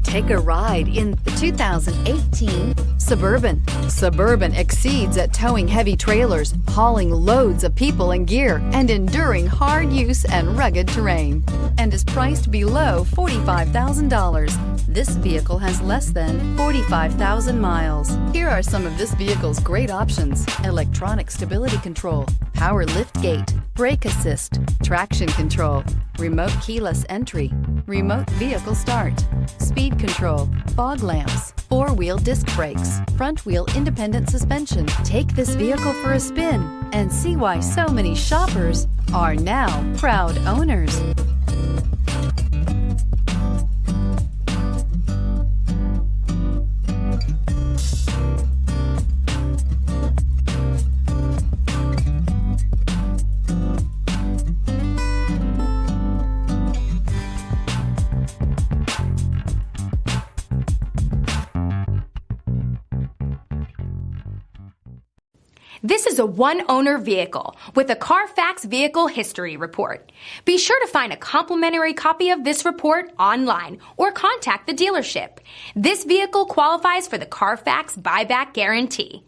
Take a ride in the 2018 Suburban. Suburban exceeds at towing heavy trailers, hauling loads of people and gear, and enduring hard use and rugged terrain, and is priced below $45,000. This vehicle has less than 45,000 miles. Here are some of this vehicle's great options: electronic stability control, power liftgate, brake assist, traction control, remote keyless entry, remote vehicle start, speed control, fog lamps, four-wheel disc brakes, front-wheel independent suspension. Take this vehicle for a spin and see why so many shoppers are now proud owners. This is a one-owner vehicle with a CARFAX Vehicle History Report. Be sure to find a complimentary copy of this report online or contact the dealership. This vehicle qualifies for the CARFAX Buyback Guarantee.